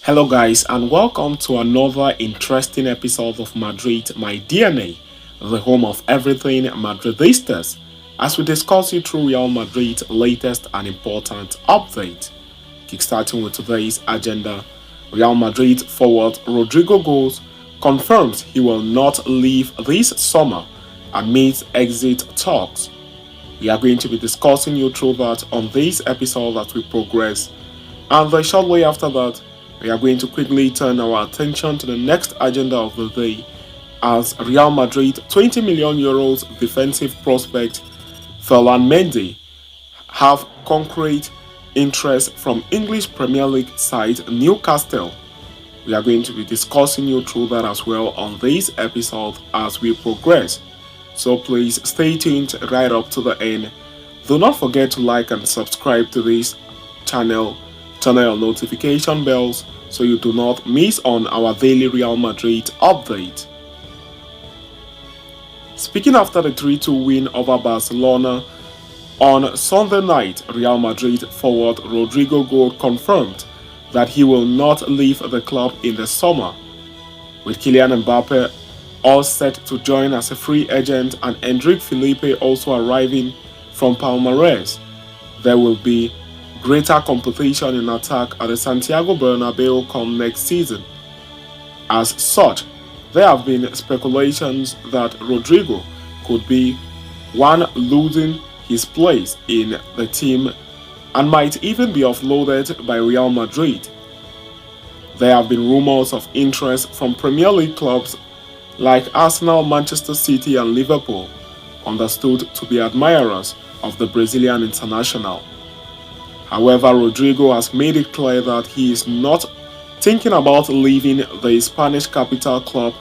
Hello, guys, and welcome to another interesting episode of Madrid, My DNA, the home of everything Madridistas, as we discuss you through Real Madrid's latest and important update. Kickstarting with today's agenda, Real Madrid forward Rodrigo goes confirms he will not leave this summer amidst exit talks. We are going to be discussing you through that on this episode as we progress, and very shortly after that, we are going to quickly turn our attention to the next agenda of the day as Real Madrid 20 million euros defensive prospect Ferland Mendy have concrete interest from English Premier League side Newcastle. We are going to be discussing you through that as well on this episode as we progress. So please stay tuned right up to the end. Do not forget to like and subscribe to this channel. Turn on your notification bells so you do not miss on our daily Real Madrid update. Speaking after the 3-2 win over Barcelona, on Sunday night, Real Madrid forward Rodrygo confirmed that he will not leave the club in the summer. With Kylian Mbappe all set to join as a free agent and Endrick Felipe also arriving from Palmeiras, there will be greater competition in attack at the Santiago Bernabeu come next season. As such, there have been speculations that Rodrigo could be one losing his place in the team and might even be offloaded by Real Madrid. There have been rumors of interest from Premier League clubs like Arsenal, Manchester City and Liverpool, understood to be admirers of the Brazilian international. However, Rodrigo has made it clear that he is not thinking about leaving the Spanish capital club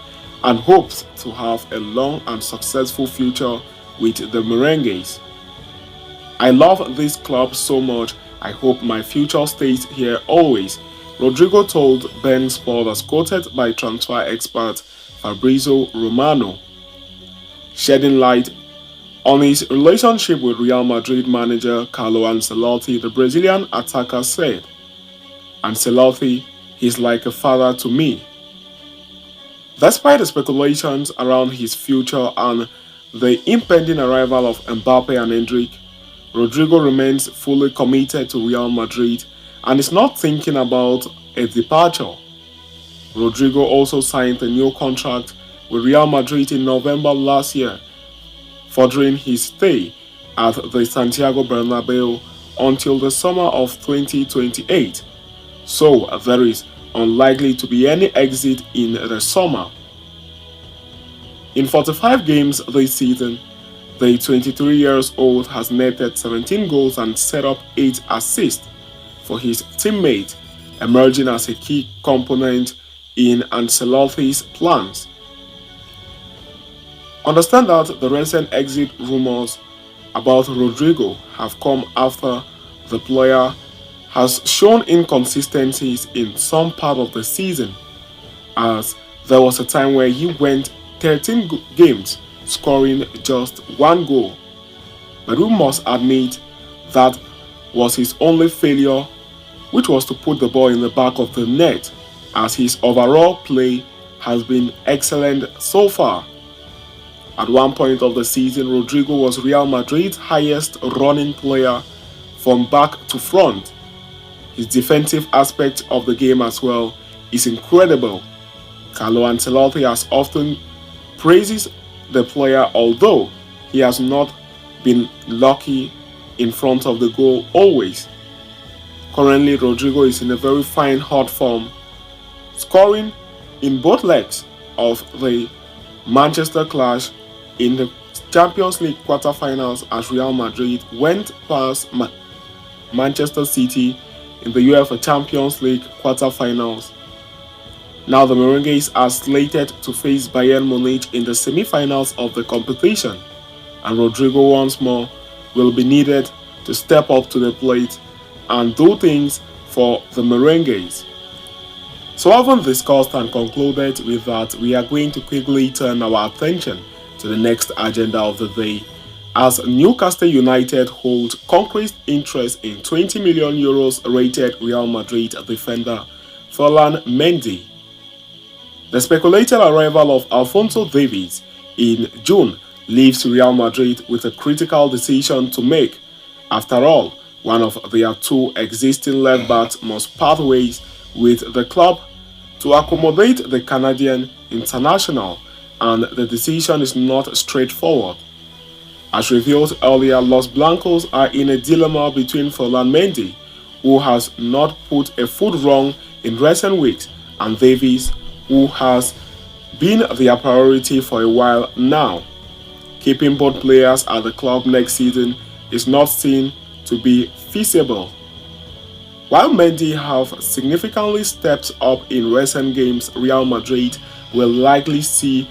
and hopes to have a long and successful future with the Merengues. "I love this club so much, I hope my future stays here always," Rodrigo told Ben Sport as quoted by transfer expert Fabrizio Romano. Shedding light on his relationship with Real Madrid manager Carlo Ancelotti, the Brazilian attacker said, "Ancelotti, he's like a father to me." Despite the speculations around his future and the impending arrival of Mbappe and Endrick, Rodrigo remains fully committed to Real Madrid and is not thinking about a departure. Rodrigo also signed a new contract with Real Madrid in November last year, furthering his stay at the Santiago Bernabeu until the summer of 2028, so there is unlikely to be any exit in the summer. In 45 games this season, the 23-year-old has netted 17 goals and set up 8 assists for his teammate, emerging as a key component in Ancelotti's plans. Understand that the recent exit rumors about Rodrigo have come after the player has shown inconsistencies in some part of the season, as there was a time where he went 13 games scoring just 1 goal. But we must admit that was his only failure, which was to put the ball in the back of the net, as his overall play has been excellent so far. At one point of the season, Rodrigo was Real Madrid's highest running player from back to front. His defensive aspect of the game as well is incredible. Carlo Ancelotti has often praises the player, although he has not been lucky in front of the goal always. Currently, Rodrigo is in a very fine hot form, scoring in both legs of the Manchester clash in the Champions League quarterfinals as Real Madrid went past Manchester City in the UEFA Champions League quarterfinals. Now the Merengues are slated to face Bayern Munich in the semi-finals of the competition, and Rodrigo once more will be needed to step up to the plate and do things for the Merengues. So having discussed and concluded with that, we are going to quickly turn our attention to the next agenda of the day, as Newcastle United hold concrete interest in 20 million euros rated Real Madrid defender Ferland Mendy. The speculated arrival of Alphonso Davies in June leaves Real Madrid with a critical decision to make. After all, one of their two existing left-backs must part ways with the club to accommodate the Canadian international, and the decision is not straightforward. As revealed earlier, Los Blancos are in a dilemma between Ferland Mendy, who has not put a foot wrong in recent weeks, and Davies, who has been their priority for a while now. Keeping both players at the club next season is not seen to be feasible. While Mandy have significantly stepped up in recent games, Real Madrid will likely see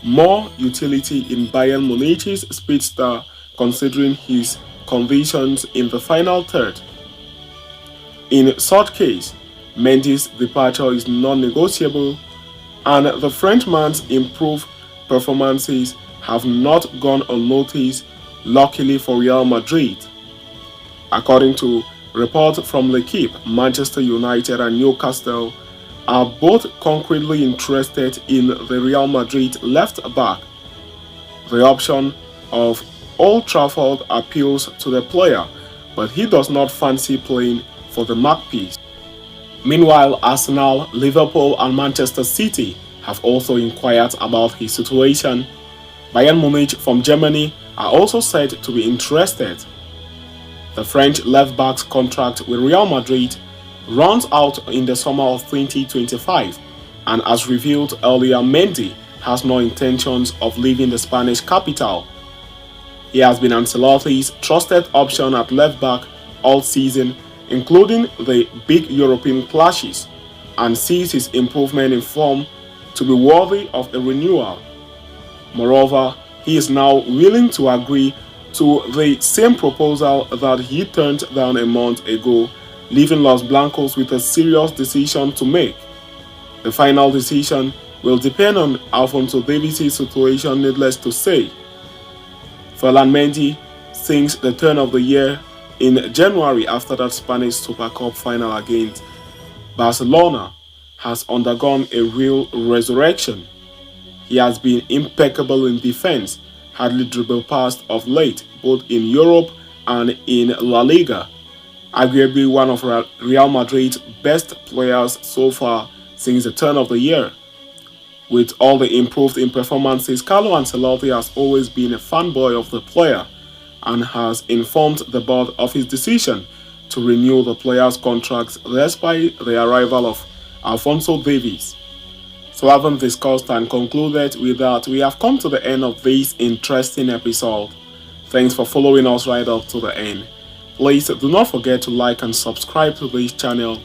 more utility in Bayern Munich's speedster, considering his conditions in the final third. In such case, Mendy's departure is non-negotiable, and the Frenchman's improved performances have not gone unnoticed, luckily for Real Madrid. According to reports from L'Equipe, Manchester United and Newcastle are both concretely interested in the Real Madrid left back. The option of Old Trafford appeals to the player, but he does not fancy playing for the Magpies. Meanwhile, Arsenal, Liverpool and Manchester City have also inquired about his situation. Bayern Munich from Germany are also said to be interested. The French left-back's contract with Real Madrid runs out in the summer of 2025, and as revealed earlier, Mendy has no intentions of leaving the Spanish capital. He has been Ancelotti's trusted option at left-back all season, including the big European clashes, and sees his improvement in form to be worthy of a renewal. Moreover, he is now willing to agree to the same proposal that he turned down a month ago, leaving Los Blancos with a serious decision to make. The final decision will depend on Alphonso Davies' situation, needless to say. Ferland Mendy sings the turn of the year in January after that Spanish Super Cup final against Barcelona has undergone a real resurrection. He has been impeccable in defense, hardly dribbled past of late, both in Europe and in La Liga. Arguably one of Real Madrid's best players so far since the turn of the year. With all the improved in performances, Carlo Ancelotti has always been a fanboy of the player and has informed the board of his decision to renew the player's contract despite the arrival of Alphonso Davies. So having discussed and concluded with that, we have come to the end of this interesting episode. Thanks for following us right up to the end. Please do not forget to like and subscribe to this channel.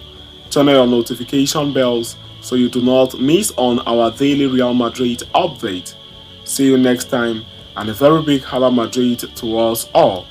Turn on your notification bells so you do not miss on our daily Real Madrid update. See you next time, and a very big Hala Madrid to us all.